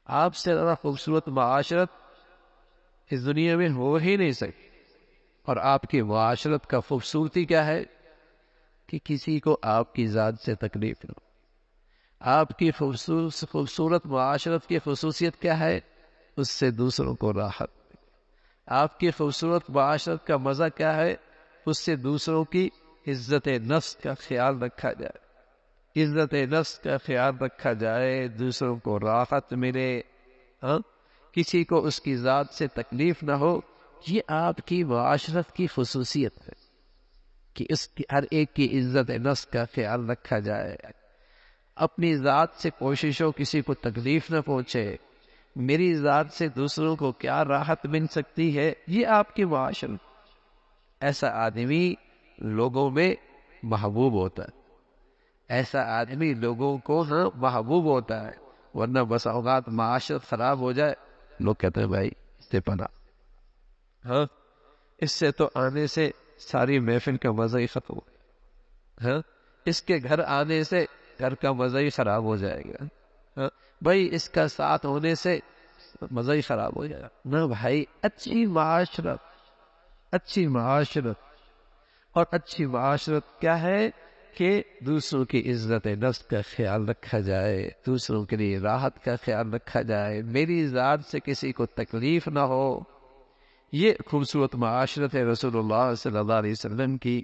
آپ سے زیادہ خوبصورت معاشرت اس دنیا میں ہو ہی نہیں سکتی۔ اور آپ کی معاشرت کا خوبصورتی کیا ہے کہ کسی کو آپ کی ذات سے تکلیف نہ ہو۔ آپ کی خوبصورت معاشرت کی خصوصیت کیا ہے؟ اس سے دوسروں کو راحت۔ آپ کی خوبصورت معاشرت کا مزہ کیا ہے؟ اس سے دوسروں کی عزت نفس کا خیال رکھا جائے، عزت نفس کا خیال رکھا جائے، دوسروں کو راحت ملے، کسی کو اس کی ذات سے تکلیف نہ ہو۔ یہ آپ کی معاشرت کی خصوصیت ہے کہ اس کی ہر ایک کی عزت نفس کا خیال رکھا جائے، اپنی ذات سے کوشش ہو کسی کو تکلیف نہ پہنچے، میری ذات سے دوسروں کو کیا راحت مل سکتی ہے، یہ آپ کی معاشرت۔ ایسا آدمی لوگوں میں محبوب ہوتا ہے، ایسا آدمی لوگوں کو محبوب ہوتا ہے، ورنہ بس اوقات معاشرت خراب ہو جائے، لوگ کہتے ہیں بھائی اس سے پناہ، اس سے تو آنے سے ساری محفل کا مزہ ہی ختم ہو گیا، اس کے گھر آنے سے گھر کا مزہ ہی خراب ہو جائے گا، بھائی اس کا ساتھ ہونے سے مزہ ہی خراب ہو جائے گا۔ نہ بھائی، اچھی معاشرت، اچھی معاشرت، اور اچھی معاشرت کیا ہے کہ دوسروں کی عزت نفس کا خیال رکھا جائے، دوسروں کے لیے راحت کا خیال رکھا جائے، میری ذات سے کسی کو تکلیف نہ ہو۔ یہ خوبصورت معاشرت ہے رسول اللہ صلی اللہ علیہ وسلم کی۔